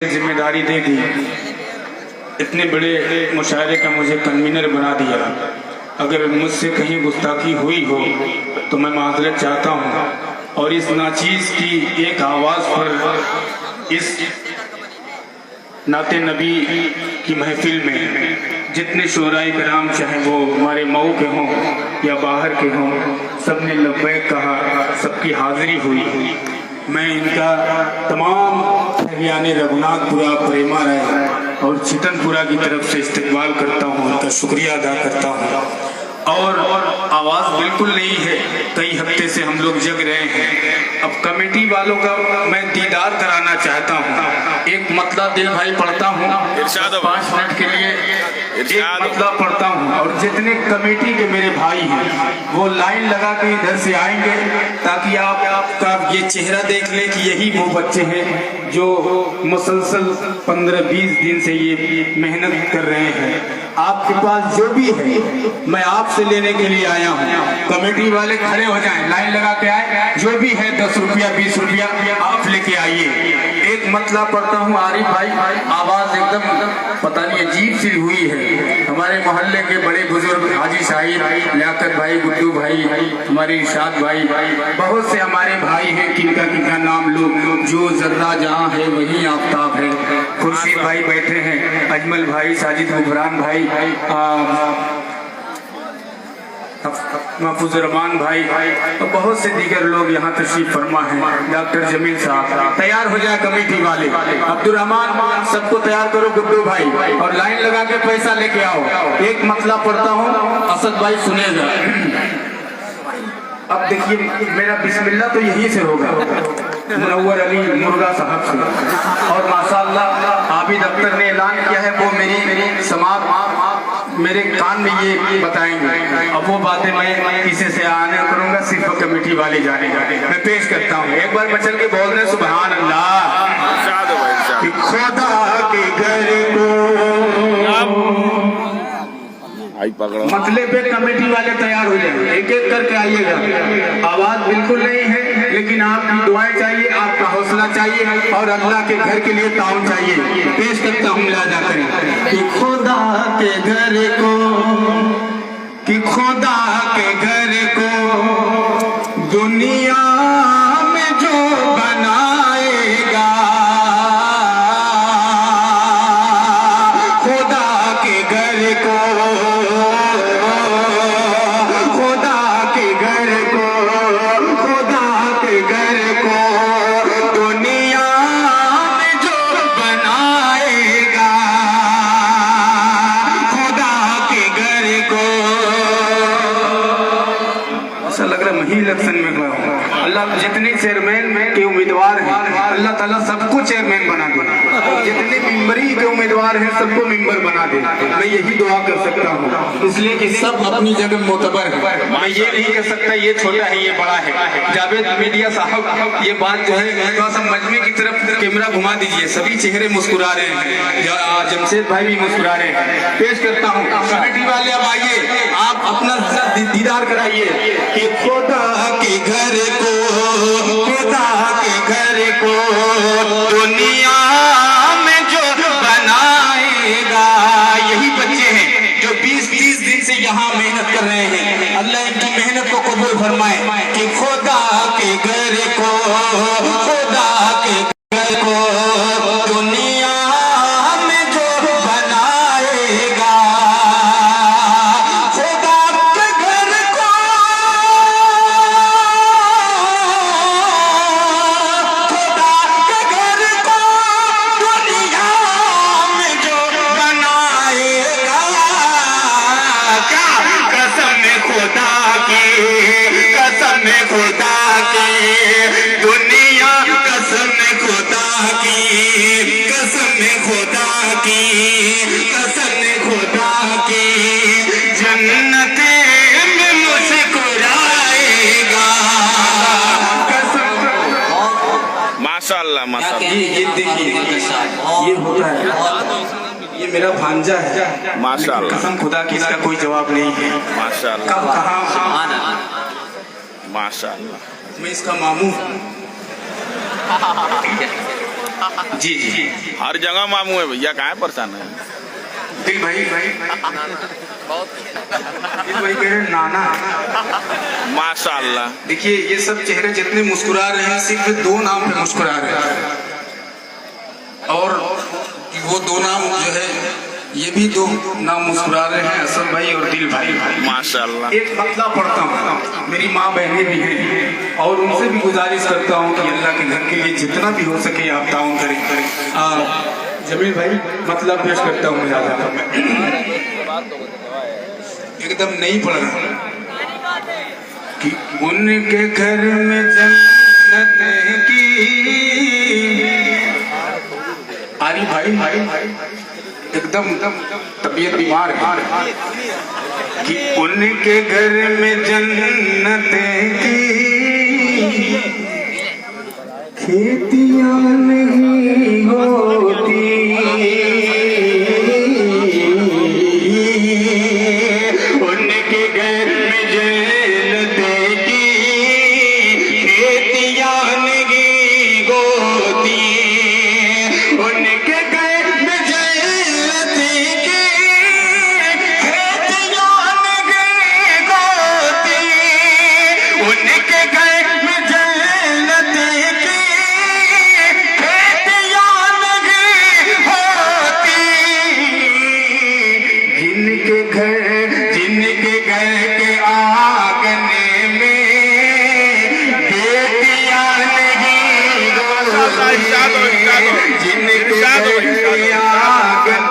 जिम्मेदारी दे दी, इतने बड़े मुशायरे का मुझे कन्वीनर बना दिया। अगर मुझसे कहीं गुस्ताखी हुई हो तो मैं माजरत चाहता हूँ। और इस नाचीज़ की एक आवाज़ पर इस नाते नबी की महफिल में जितने शोराए कराम, चाहे वो हमारे मऊ के हों या बाहर के हों, सब ने लब्बैक कहा, सबकी हाजिरी हुई। मैं इनका तमाम हरियाणा रघुनाथपुरा, प्रेमा राय और चितनपुरा की तरफ से इस्तकबाल करता हूँ, उनका शुक्रिया अदा करता हूँ। और आवाज़ बिल्कुल नहीं है, कई हफ्ते से हम लोग जग रहे हैं। अब कमेटी वालों का मैं दीदार कराना चाहता हूँ। एक मतला दिल भाई पढ़ता हूँ 5 मिनट के लिए, एक मतला पढ़ता हूँ। और जितने कमेटी के मेरे भाई हैं वो लाइन लगा के इधर से आएंगे ताकि आपका ये चेहरा देख ले कि यही वो बच्चे हैं जो मुसलसल 15-20 दिन से ये मेहनत कर रहे हैं। आपके पास जो भी है मैं आपसे लेने के लिए आया हूँ। कमेटी वाले खड़े हो जाएं, लाइन लगा के आए, जो भी है 10 रुपया 20 रुपया आप लेके आइए। एक मतला पढ़ता हूँ आरिफ भाई, आवाज एकदम पता नहीं अजीब सी हुई है। हमारे मोहल्ले के बड़े बुजुर्ग हाजी शाहिद, लियाकत भाई, गुड्डू भाई, हमारे इरशाद भाई, बहुत से हमारे भाई हैं किनका नाम लो, जो जर्रा जहाँ है वही आफ्ताब है। खुर्शीद भाई बैठे हैं, अजमल भाई, साजिद गुफरान भाई, महफूज रहमान भाई और बहुत से दीगर लोग यहाँ तशरीफ फरमा हैं। डॉक्टर जमील साहब तैयार हो जाए, कमेटी वाले अब्दुल रहमान सबको तैयार करो, गुड्डू भाई, और लाइन लगा के पैसा लेके आओ। एक मतला पढ़ता हूँ, असद भाई सुनेगा। अब देखिए मेरा बिस्मिल्लाह तो यही से होगा, मुनव्वर अली मुर्गा साहब से। और माशाअल्लाह आबिद अख्तर ने ऐलान किया है, वो मेरी समाज मेरे कान में ये बताएंगे। अब वो बातें मैं किसी से आने करूंगा, सिर्फ कमेटी वाले जाने मैं पेश करता हूँ। एक बार बचल के बोल रहे सुभान अल्लाह। कि खुदा के घर को मतलब पे कमेटी वाले तैयार हो जाए, एक एक करके आइएगा। आवाज बिल्कुल नहीं है, लेकिन आपकी दुआएं चाहिए, आपका हौसला चाहिए और अल्लाह के घर के लिए ताउन चाहिए। पेश करता हूँ लाजा करें कि खुदा के घर को, कि खुदा के घर को दुनिया में जो बनाएगा, खुदा के घर को, इलेक्शन में गया। अल्लाह जितने चेयरमैन के उम्मीदवार हैं अल्लाह ताला सबको चेयरमैन बना दे, जितने मेंबरी के उम्मीदवार हैं सबको मेंबर बना दे। मैं यही दुआ कर सकता हूँ, इसलिए कि सब अपनी जगह मोतबर है। मैं ये नहीं कर सकता ये छोटा है ये बड़ा है। जावेद मीडिया साहब ये बात जो है थोड़ा सा मजमे की तरफ कैमरा घुमा दीजिए, सभी चेहरे मुस्कुरा रहे हैं, जमशेद भाई भी मुस्कुरा रहे हैं। पेश करता हूँ कमेटी वाले, अब आइए आप अपना दीदार कराइए कि खुदा के घर को, खुदा के घर को दुनिया में जो बनाएगा। यही बच्चे हैं जो 20-20 दिन से यहाँ मेहनत कर रहे हैं। अल्लाह इनकी मेहनत को कबूल फरमाए कि खुदा के घर को, खुदा के घर को दुनिया में जो बनाएगा, खुदा के घर को, खुदा के घर को दुनिया में जो बनाएगा। क्या कसम खुदा की, कसम खुदा की दुनिया, कसम खुदा की, कसम खुदा की, कसम खुदा की जन्नत में मुस्कुराएगा। माशाअल्लाह माशाअल्लाह। ये देखिए ये होता है, ये मेरा भांजा है माशाअल्लाह। कसम खुदा की इसका कोई जवाब नहीं है माशाअल्लाह। कब कहाँ माशाअल्लाह, मैं इसका मामू जी जी। हर जगह मामू है भैया, कहाँ परेशान है? दिल भाई दिल भाई कह रहे नाना। माशाल्लाह। देखिए ये सब चेहरे जितने मुस्कुरा रहे हैं सिर्फ दो नाम पे मुस्कुरा रहे हैं, और वो दो नाम जो है ये भी दो नाम मुस्कुरा रहे हैं, असद भाई और दिल भाई। माशाल्लाह। एक मतला पढ़ता हूँ, मेरी माँ बहनें भी हैं और उनसे भी गुजारिश करता हूँ कि अल्लाह के घर के लिए जितना भी हो सके आप ताउन करें। जमील भाई मतलब पेश करता हूँ ज्यादा एकदम नहीं पढ़ रहा कि उनके घर में जन्नत की आरी भाई एकदम तबीयत बीमार है कि उनके घर में जन्नत की खेतियां नहीं होती, उनके घर में जन्नत की खेतियां नहीं होती, उनके घर में जन्नत की खेतियां नहीं होती, उनके घर में जन्नत की जिनके घर के आंगने में बेटियां नहीं होती, जिनके घर के आंगन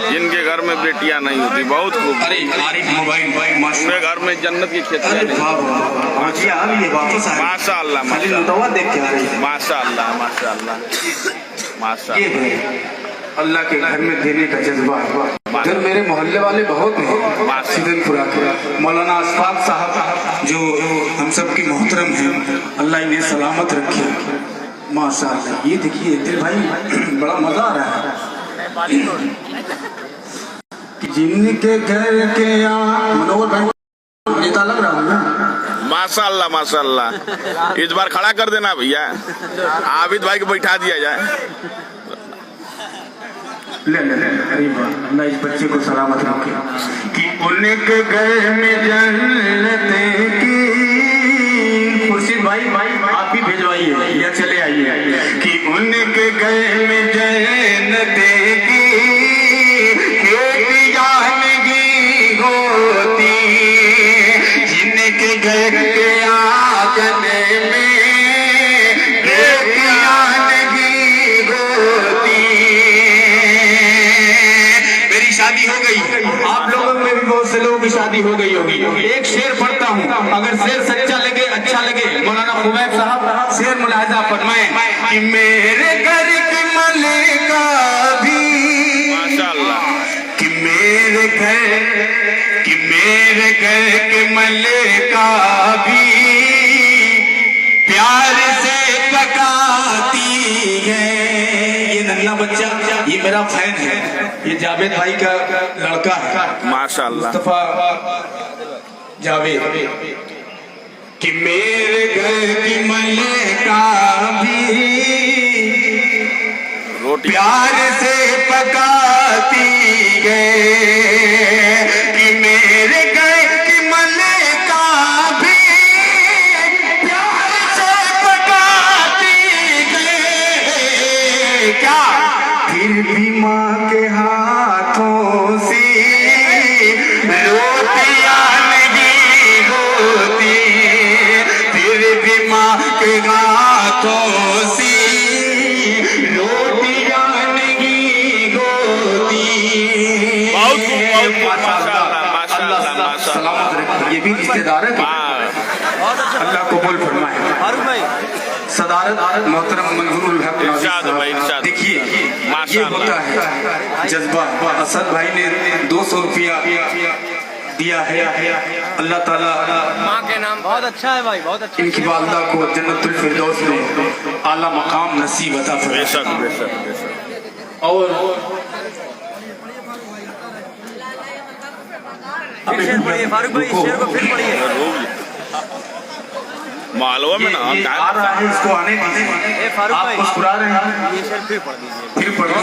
जिनके घर में बेटियां नहीं होती, बहुत खूब। अरे मोबाइल उनके घर में जन्नत की खेती नहीं। माशाल्लाह माशाल्लाह माशाल्लाह माशाल्लाह। अल्लाह के घर में देने का जज्बा। इधर मेरे मोहल्ले वाले बहुत हैं, सिदनपुरा के मौलाना अशफाक साहब जो हम सब की मोहतरम हैं, अल्लाह इन्हें सलामत रखे माशाल्लाह। ये देखिए दिल भाई बड़ा मजा आ रहा है कि जिनके घर के मनोहर भाई नेता लग रहा है ना। माशाल्लाह माशाल्लाह। इस बार खड़ा कर देना भैया, आबिद भाई को बैठा दिया जाए। ले अरे अल्लाह इस बच्चे को सलामत रखे कि उनके घर में जन्नत की। खुर्शीद भाई आप भी भेजवाइए या चले आइए कि उनके घर में जन्नत की खेतियां नहीं होती, जिनके घर के आंगन में खेतियां नहीं होती। शादी हो गई, आप लोगों में भी बहुत से लोगों की शादी हो गई होगी। एक शेर पढ़ता हूँ, अगर शेर सच्चा लगे अच्छा लगे, मौलाना खुबैब साहब शेर मुलाहिजा फरमाएं कि मेरे घर की मलिका भी माशाल्लाह, कि मेरे घर के मलिका भी प्यार से पकाती है। ये नन्हा बच्चा ये मेरा फैन है, ये जावेद भाई का लड़का है माशाल्लाह, मुस्तफा जावेद। कि मेरे घर की मलिका भी रोटी प्यार से पकाती है, कि मेरे घर की मलिका भी प्यार से पकाती है। क्या फिर भी माँ के हाथों से रोटियां नहीं होती, फिर भी माँ के हाथों से रोटियां नहीं होती। बहुत माशाल्लाह सलामत रखे। ये भी रिश्तेदार है, अल्लाह कबूल फरमाए। सदारत मोहतरम मंजूरुल हक। देखिए ये होता है जज्बा। असद भाई ने 200 रुपया दिया है, अल्लाह ताला माँ के नाम बहुत अच्छा है भाई, बहुत अच्छा। इनकी वालदा को जन्नतुल फिरदौस में आला मकाम नसीब अता फरमाए। बेशक बेशक बेशक। और शेर पढ़िए फारूक भाई, शेर को फिर पढ़िए। मालवा में ना ये आ रहा है, इसको आने दीजिए। फारूक आप भाई, मुस्कुरा रहे हैं, ये शेर फिर पढ़ दीजिए। फिर पढ़ो।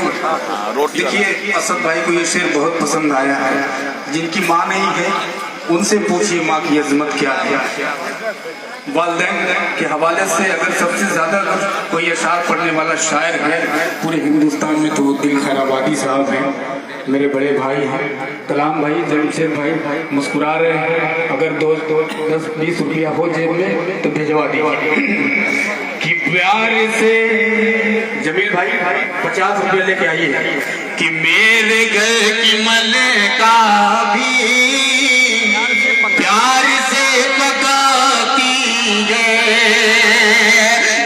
रोटी देखिए असद भाई को ये शेर बहुत पसंद आया है। जिनकी माँ नहीं है उनसे पूछिए माँ की अजमत क्या है। वालिदैन के हवाले से अगर सबसे ज्यादा कोई अशार पढ़ने वाला शायर है पूरे हिंदुस्तान में तो वो दिल खैराबादी साहब हैं। मेरे बड़े भाई हैं कलाम भाई, जमशेद भाई मुस्कुरा रहे हैं। अगर 10-20 रुपया हो जेब में तो भिजवा दीजिए। कि प्यार से जमील भाई 50 रुपया लेके आइए। कि मेरे घर की मलका भी प्यार से पकाती है।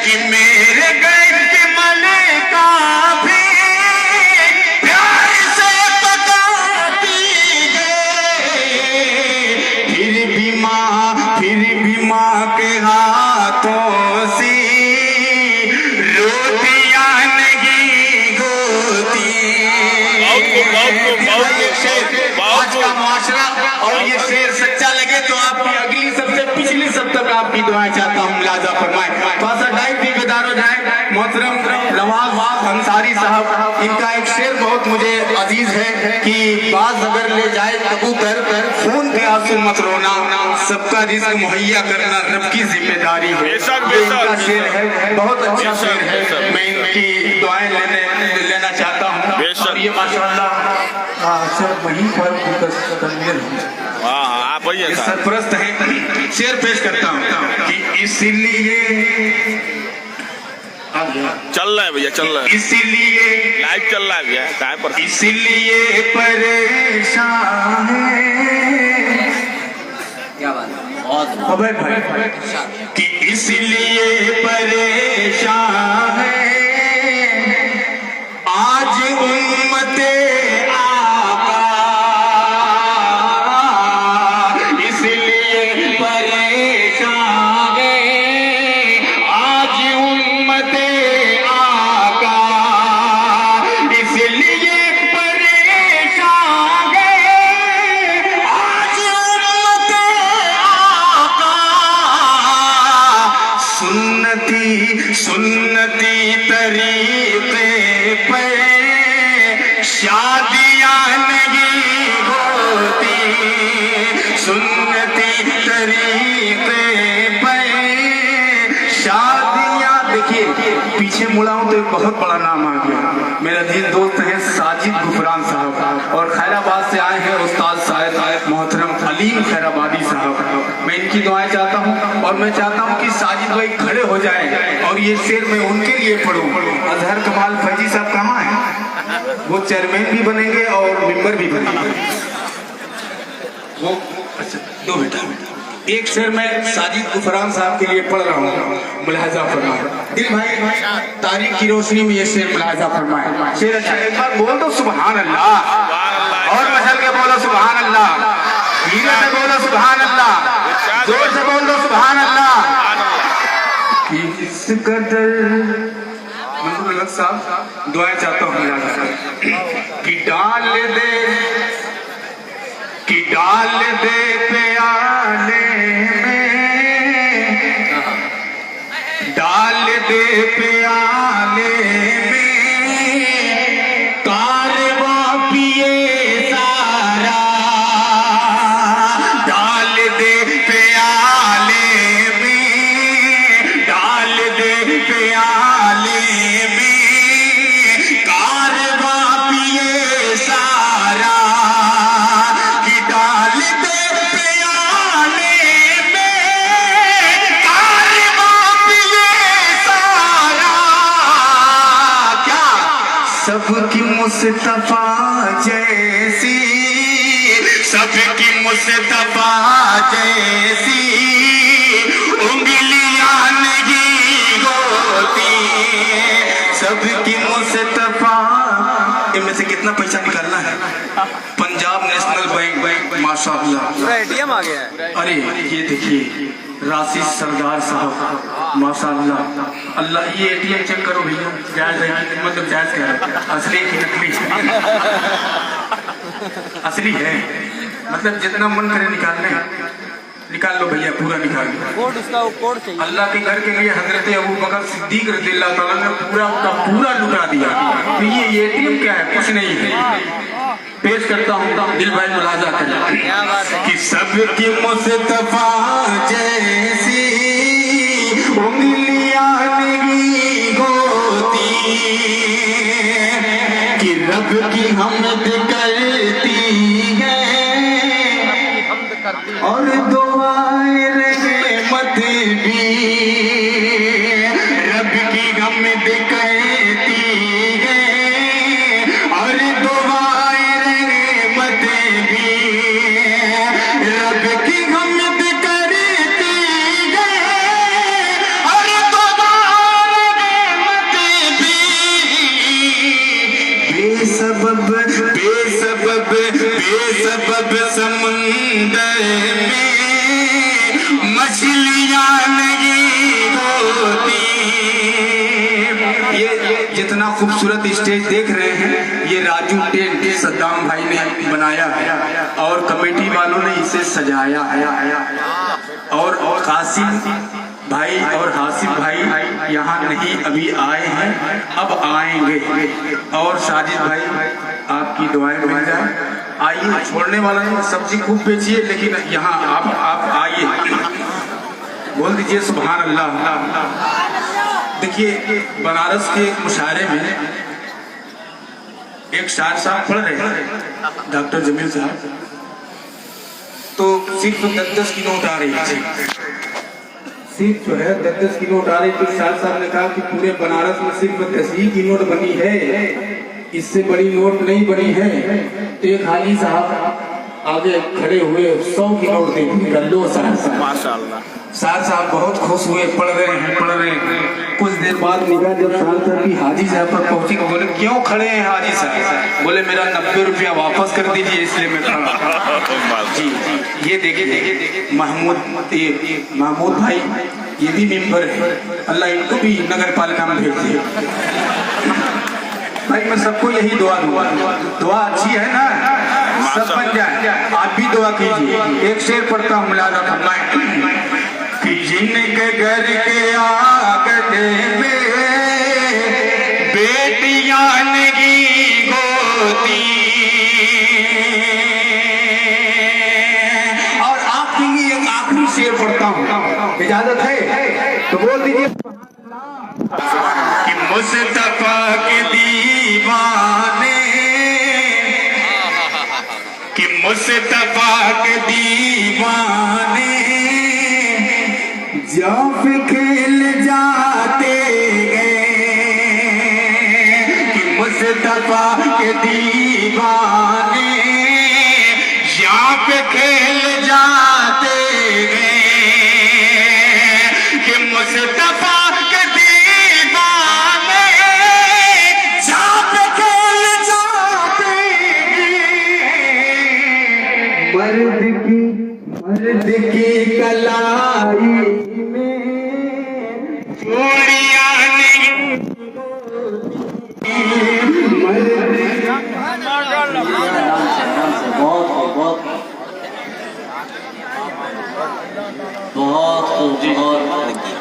कि मेरे घर की मलका भी प्यार से पकाती है। फिर भी माँ के हाथों से रोटियां नहीं होती। आज का मुआशरा और ये शेर सच्चा लगे तो आपकी अगली सबसे पिछली सब तक आपकी दुआएं चाहता हूँ मुलाजा फरमाए। टाइप भी बेदार हो जाए। मोहतरम नवाज अंसारी साहब, इनका एक शेर बहुत मुझे अजीज है कि बाज अगर ले जाए कबूतर खून के आंसू मत रोना, सबका रिज़्क मुहैया करना रब की जिम्मेदारी है। इनका शेर है, बहुत अच्छा शेर है। मैं इनकी दुआएं लेना चाहता हूँ। और ये माशाअल्लाह सर वहीं पर आप सरप्रस्त हैं। शेर पेश करता हूँ कि इसलिए चल रहा है भैया, चल रहा है, इसलिए लाइव चल रहा है भैया। कहाँ पर इसलिए परेशान है। क्या बात है, बहुत अबे भाई कि इसलिए परेशान है आज उम्मते आका। इसलिए परेशान है आज उम्मते आका। इसलिए परेशान है आज उम्मते आका। सुन्नती तरीके पे शादियां नहीं होती। सुन्नती तरीके पे शादियां। देखिए पीछे मुड़ा हूं तो एक बहुत बड़ा नाम आ गया। मेरा दिन दोस्त है साजिद गुफरान साहब और खैराबाद से आए हैं उस्ताद साहिब मोहतरम अलीम खैराबादी साहब। मैं इनकी दुआएं चाहता हूं और मैं चाहता हूं कि साजिद भाई खड़े हो जाएं और ये शेर मैं उनके लिए पढ़ूं। अजहर कमाल फैजी साहब कहाँ हैं? वो चेयरमैन भी बनेंगे और मेंबर भी बनेंगे। वो अच्छा दो बेटा एक शेर मैं साजिद गुफरान साहब के लिए पढ़ रहा हूँ, मुलाहजा फरमाए। दिल भाई तारीख की रोशनी में ये शेर मुलाहजा फरमाए। शेर अच्छा एक बार बोल दो सुभान अल्लाह, और मचल के बोलो सुभान अल्लाह, धीरे से बोलो सुभान अल्लाह, जोर से बोल दो सुभान अल्लाह। इस कदर मंजूर साहब दुआएं चाहता हूँ कि डाल दे प्याले में, डाल दे प्याले में कारवा पिए सारा। डाल दे प्याले में, डाल दे प्याले में कारवा पिए सारा। सबकी मुस्तफा जैसी, सबकी मुस्तफा जैसी उंगलियां नहीं होती। सबकी मुस्तफा। इनमें से कितना पैसा निकालना है? पंजाब नेशनल बैंक माशाअल्लाह एटीएम आ गया है। अरे ये देखिए राशिद सरदार साहब माशाअल्लाह। अल्लाह ये एटीएम चेक करो भैया, जायज है, मतलब जायज क्या है, असली की नकली असली है, मतलब जितना मन करे निकालने। निकाल लो भैया, पूरा निकाल लो। कोड उसका वो कोड चाहिए। अल्लाह के घर के लिए हजरत अबू बकर सिद्दीक रज़ियल्लाहु ताला ने पूरा का पूरा लुटा दिया। तो ये एटीएम क्या है? कुछ नहीं है। पेश करता हूँ, दिल भाई मुलाजा करें क्या बात है। कि सबकी मुस्तफा जैसी उंगलियां नहीं होती, कि रब की हमद करती है और दुआएं रहमत भी रब की हमद करती है और दुआएं रहमत भी रब की हमद करती है और दुआएं रहमत भी बेसबब समंदर में मछलियां नहीं होती। ये जितना खूबसूरत स्टेज देख रहे हैं, ये राजू टेंट सद्दाम भाई ने बनाया है और कमेटी वालों ने इसे सजाया है। और कासिम भाई और हासिफ भाई यहाँ नहीं अभी आए हैं, अब आएंगे। और साजिद भाई आपकी दुआएं मिल जाए। आइए, छोड़ने वाला नहीं, सब्जी खूब बेचिए, लेकिन यहाँ आप आइए, बोल दीजिए सुभान अल्लाह। देखिए, बनारस के मुशायरे में एक शायर साहब पढ़ रहे हैं, डॉक्टर जमील साहब, तो सिर्फ 10-10 की नोट आ रही है, सिर्फ जो है 10-10 की नोट आ रही थी। शायर साहब ने कहा कि पूरे बनारस में सिर्फ 10 ही की नोट बनी है, इससे बड़ी नोट नहीं बनी है। तो एक हाजी साहब आगे खड़े हुए 100 की नोट दी, लो माशाल्लाह। शायर साहब बहुत खुश हुए, पढ़ रहे हैं। कुछ देर बाद निगाह जब शायर साहब की हाजी साहब पर पहुंची, बोले क्यों खड़े हैं हाजी साहब? बोले मेरा 90 रुपया वापस कर दीजिए, इसलिए मैं खड़ा। जी, ये देखिए महमूद भाई, ये भी मेंबर है, अल्लाह इनको भी नगर पालिका में भेज दिए। भाई मैं सबको यही दुआ दूंगा, दुआ अच्छी है ना, सब बन जाए। आप भी दुआ कीजिए। एक शेर पढ़ता हूँ, मुलाजा फरमाएं कि जिनके घर के आंगन में बेटियां नहीं होती। और आपके लिए एक आखिरी शेर पढ़ता हूँ, इजाजत है तो बोल दीजिए कि मुस्तफा के दीवाने, कि मुस्तफा के दीवाने जब खेल जाते हैं, कि मुस्तफा के दीवाने जब खेल जाते हैं, कि मुस्तफा के दीवाने जब खेल जाते हैं, मर्द की कलाई चूड़ियां नहीं,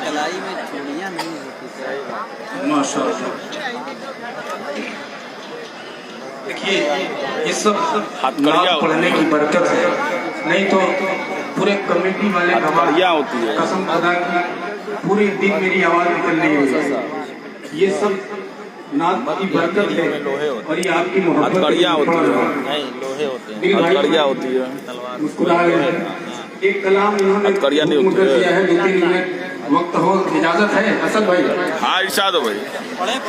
कलाई में चूड़ियां नहीं होती। माशाअल्लाह। देखिए, ये सब नाम पढ़ने की बरकत है, नहीं तो पूरे कमेटी वाले बढ़िया होती है। कसम खुदा की पूरे दिन मेरी आवाज निकल नहीं रही। ये सब नाम की बरकत है और ये आपकी मोहब्बत बढ़िया होती है। नहीं, लोहे होते हैं। दिल भाई बढ़िया होती है। मुस्कुरा रहे हैं। एक कलाम इन्होंने बढ़िया नहीं होती मुकर है। दिया है, 2-3 मिनट वक्त हो, इजाजत है असद भाई? हाँ, इरशाद हो भाई।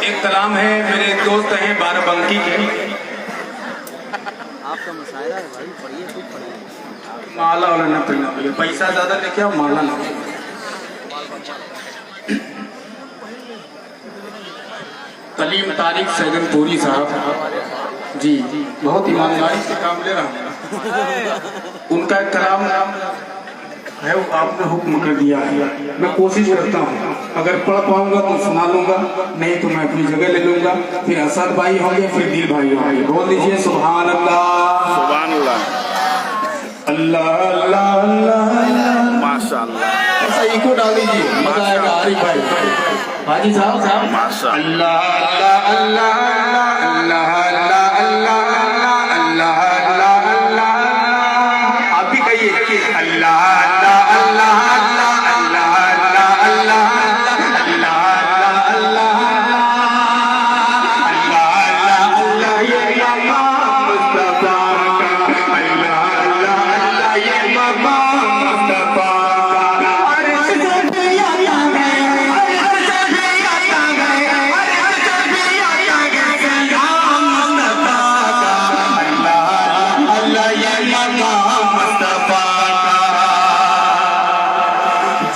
एक कलाम है, मेरे दोस्त हैं बाराबंकी के, आपका मुशायरा है भाई, पढ़िए, खूब पढ़िए। माला वाला ना पढ़ना भैया, पैसा ज्यादा लेके आओ, माला ना। कलीम तारिक सैगनपुरी साहब जी, बहुत ईमानदारी से काम ले रहा हूँ। उनका एक कलाम है, वो आपने हुक्म कर दिया है, मैं कोशिश करता हूँ, अगर पढ़ पाऊंगा तो सुना लूंगा, नहीं तो मैं अपनी जगह ले लूंगा। फिर असद भाई होंगे, फिर दिल भाई होंगे। बोल दीजिए सुभान अल्लाह, सुभान अल्लाह। अल्लाह अल्लाह अल्लाह अल्लाह। माशाल्लाह ऐसा इको डाल दीजिए, मजा आएगा आरिफ भाई। हाजी साहब साहब माशाल्लाह अल्लाह अल्लाह अल्लाह अल्लाह अल्लाह अल्लाह अल्लाह अल्लाह। आप भी कहिए अल्लाह अल्लाह अल्लाह अल्लाह अल्लाह अल्लाह अल्लाह अल्लाह अल्लाह ये मकाम मुस्तफा का, अल्लाह अल्लाह अल्लाह ये मकाम मुस्तफा का। अर्श से आता गए, अर्श से आता गए, अर्श से आता गए मकाम मुस्तफा का, अल्लाह अल्लाह ये मकाम मुस्तफा का।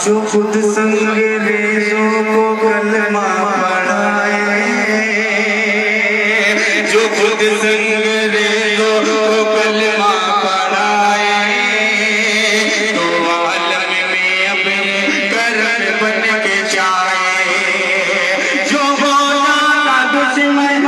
जो खुद संग रेजों को कलमा पढ़ाए, जो खुद संग रेजों को कलमा पढ़ाए, तो आलम में अपने करम बन के जाए। जो हो जाता दुश्मन